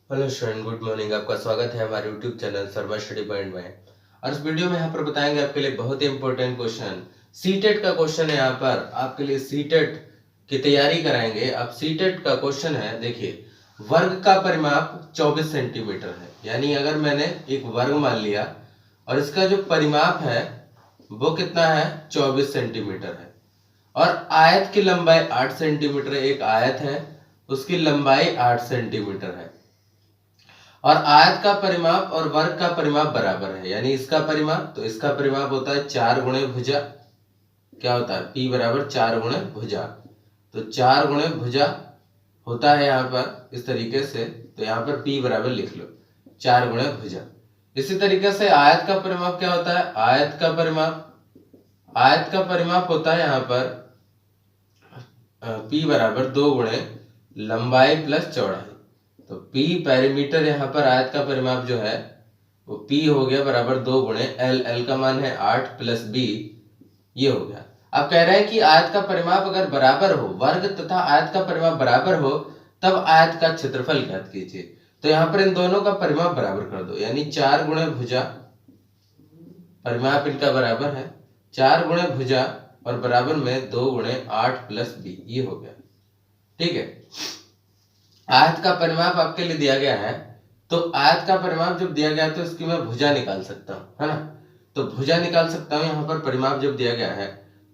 Hello student, good morning. आपका स्वागत है हमारे यूट्यूब चैनल सर्वा स्टडी पॉइंट में। और इस वीडियो में यहाँ पर बताएंगे आपके लिए बहुत ही इंपॉर्टेंट क्वेश्चन, सीटेट का क्वेश्चन है। यहाँ पर आपके लिए सीटेट की तैयारी कराएंगे। अब सीटेट का क्वेश्चन है, देखिए, वर्ग का परिमाप 24 सेंटीमीटर है। यानी अगर मैंने एक वर्ग मान लिया और इसका जो परिमाप है वो कितना है, 24 सेंटीमीटर है। और आयत की लंबाई 8 सेंटीमीटर, एक आयत है उसकी लंबाई 8 सेंटीमीटर है। और आयत का परिमाप और वर्ग का परिमाप बराबर है। यानी इसका परिमाप, तो इसका परिमाप होता है 4 गुणे भुजा। क्या होता है, P बराबर 4 गुणे भुजा। तो 4 गुणे भुजा होता है यहाँ पर इस तरीके से। तो यहाँ पर P बराबर लिख लो 4 गुणे भुजा। इसी तरीके से आयत का परिमाप क्या होता है, आयत का परिमाप होता है यहाँ पर P बराबर 2 गुणे लंबाई प्लस चौड़ाई। तो P पेरीमीटर, यहाँ पर आयत का परिमाप जो है वो P हो गया बराबर 2 गुणे L का मान है 8 प्लस B, ये हो गया। अब कह रहे हैं कि आयत का परिमाप अगर बराबर हो, वर्ग तथा आयत का परिमाप बराबर हो, तब आयत का क्षेत्रफल ज्ञात कीजिए। तो यहाँ पर इन दोनों का परिमाप बराबर कर दो। यानी 4 गुणे भुजा, परिमाप इनका बराबर है 4 गुणे भुजा और बराबर में 2 गुणे 8 प्लस B, ये हो गया। ठीक है, आयत का परिमाप आपके लिए दिया गया है। तो आयत का परिमाप जब दिया गया है तो इसकी मैं भुजा निकाल सकता हूं, है ना। तो भुजा निकाल सकता हूं। यहाँ पर परिमाप जब दिया गया है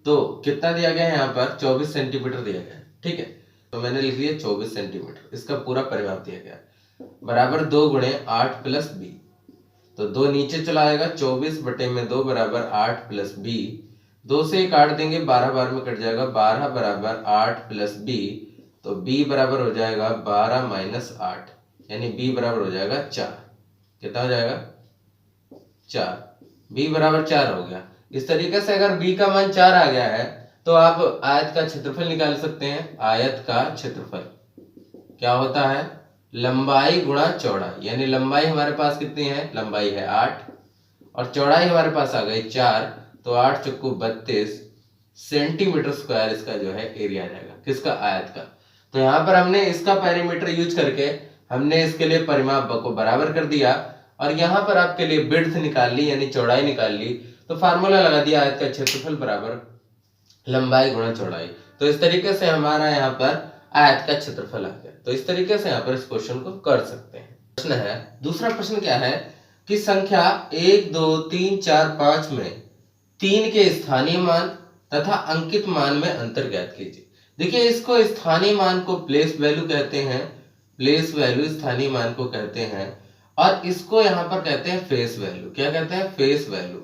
तो कितना दिया गया है, यहाँ पर 24 सेंटीमीटर दिया गया है। ठीक है, तो मैंने लिख लिया 24 सेंटीमीटर, इसका पूरा परिमाप दिया गया है बराबर 2 गुणे 8 प्लस B। तो 2 नीचे चला आएगा, 24 बटे में 2 बराबर 8 प्लस B। 2 से 1 काट देंगे, 12 बार में कट जाएगा, 12 बराबर 8 प्लस B। तो B बराबर हो जाएगा 12 माइनस 8, यानी B बराबर हो जाएगा 4। कितना हो जाएगा, 4। B बराबर 4 हो गया। इस तरीके से अगर B का मान 4 आ गया है तो आप आयत का क्षेत्रफल निकाल सकते हैं। आयत का क्षेत्रफल क्या होता है, लंबाई गुणा चौड़ाई। यानी लंबाई हमारे पास कितनी है, लंबाई है 8 और चौड़ाई हमारे पास आ गई 4। तो 8 चौको 32 सेंटीमीटर स्क्वायर इसका जो है एरिया आ जाएगा, किसका, आयत का। तो यहाँ पर हमने इसका पेरीमीटर यूज करके हमने इसके लिए परिमाप को बराबर कर दिया और यहाँ पर आपके लिए विड्थ निकाल ली, यानी चौड़ाई निकाल ली। तो फार्मूला लगा दिया, आयत का क्षेत्रफल बराबर लंबाई गुणा चौड़ाई। तो इस तरीके से हमारा यहाँ पर आयत का क्षेत्रफल आ गया। तो इस तरीके से यहाँ पर इस क्वेश्चन को कर सकते हैं। प्रश्न है, दूसरा प्रश्न क्या है कि संख्या 1 2 3 4 5 में 3 के स्थानीय मान तथा अंकित मान में अंतर ज्ञात कीजिए। देखिए, इसको स्थानीय मान को प्लेस वैल्यू कहते हैं, प्लेस वैल्यू स्थानीय मान को कहते हैं। और इसको यहाँ पर कहते हैं फेस वैल्यू। क्या कहते हैं, फेस वैल्यू।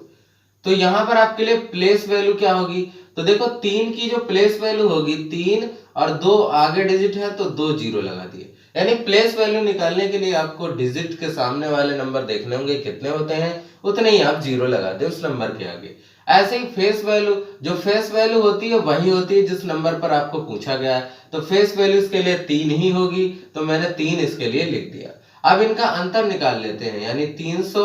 तो यहाँ पर आपके लिए प्लेस वैल्यू क्या होगी, तो देखो 3 की जो प्लेस वैल्यू होगी, 3 और 2 आगे डिजिट है तो 2 जीरो लगा दिए। यानी प्लेस वैल्यू निकालने के लिए आपको डिजिट के सामने वाले नंबर देखने होंगे, कितने होते हैं उतने ही आप जीरो लगा दे उस नंबर के आगे। ऐसे ही फेस वैल्यू, जो फेस वैल्यू होती है वही होती है जिस नंबर पर आपको पूछा गया है। तो फेस वैल्यू इसके लिए 3 ही होगी, तो मैंने 3 इसके लिए लिख दिया। अब इनका अंतर निकाल लेते हैं, यानी 300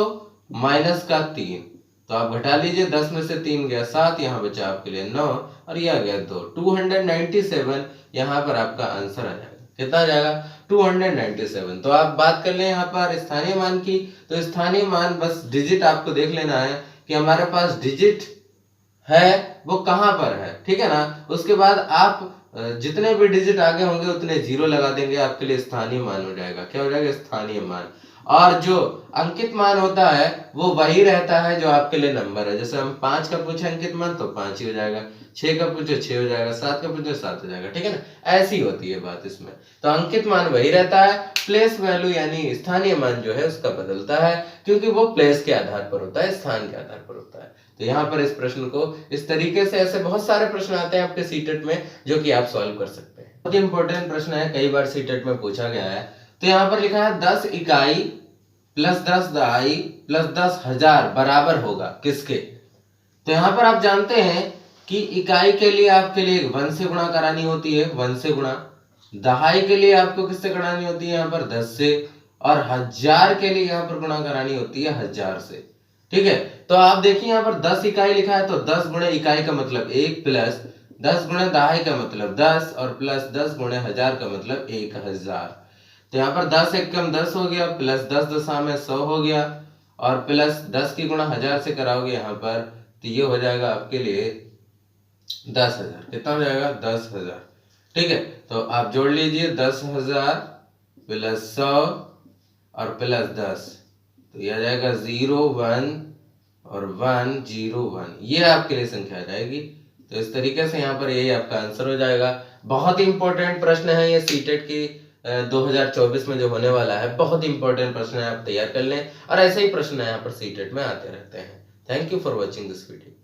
माइनस का 3, तो आप घटा लीजिए, 10 में से 3 गया 7, यहाँ बचा आपके लिए 9 और ये आ गया 2। 297 यहाँ पर आपका आंसर आ जाएगा। कितना आ जाएगा, 297। तो आप बात कर ले यहाँ पर स्थानीय मान की, तो स्थानीय मान बस डिजिट आपको देख लेना है कि हमारे पास डिजिट है वो कहां पर है, ठीक है ना। उसके बाद आप जितने भी डिजिट आगे होंगे उतने जीरो लगा देंगे, आपके लिए स्थानीय मान हो जाएगा। क्या हो जाएगा, स्थानीय मान। और जो अंकित मान होता है वो वही रहता है जो आपके लिए नंबर है। जैसे हम 5 का पूछे अंकित मान तो 5 ही हो जाएगा, 6 का पूछे 6 हो जाएगा, 7 का पूछे 7 हो जाएगा, ठीक है ना। ऐसी होती है बात इसमें। तो अंकित मान वही रहता है, प्लेस वैल्यू यानी स्थानीय मान जो है उसका बदलता है, क्योंकि वो प्लेस के आधार पर होता है, स्थान के आधार पर होता है। तो यहाँ पर इस प्रश्न को इस तरीके से, ऐसे बहुत सारे प्रश्न आते हैं आपके सीटेट में जो कि आप सॉल्व कर सकते हैं। बहुत इंपॉर्टेंट प्रश्न है, कई बार सीटेट में पूछा गया है। तो यहाँ पर लिखा है 10 इकाई प्लस 10 दहाई प्लस 10,000 बराबर होगा किसके। तो यहाँ पर आप जानते हैं कि इकाई के लिए आपके लिए 1 से गुणा करानी होती है, 1 से गुणा। दहाई के लिए आपको किससे करानी होती है, यहाँ पर 10 से। और 1000 के लिए यहाँ पर गुणा करानी होती है 1000 से, ठीक है। तो आप देखिए यहाँ पर 10 इकाई लिखा है, तो 10 गुणे इकाई का मतलब 1 प्लस 10 गुणे दहाई का मतलब 10 और प्लस 10 गुणे 1000 का मतलब 1000। तो यहाँ पर 10 एकम 10 हो गया, प्लस 10 दशा में 100 हो गया, और प्लस 10 की गुणा 1000 से कराओगे यहाँ पर, तो ये हो जाएगा आपके लिए 10,000। कितना हो जाएगा? 10,000। ठीक है, तो आप जोड़ लीजिए 10,000 प्लस 100 और प्लस 10, तो यह आ जाएगा 0 1 और 1 0 1, ये आपके लिए संख्या आ जाएगी। तो इस तरीके से यहाँ पर यही आपका आंसर हो जाएगा। बहुत ही इंपॉर्टेंट प्रश्न है ये, सीटेट की 2024 में जो होने वाला है, बहुत इंपॉर्टेंट प्रश्न है, आप तैयार कर लें। और ऐसे ही प्रश्न यहाँ पर सीटेट में आते रहते हैं। Thank you for watching this video.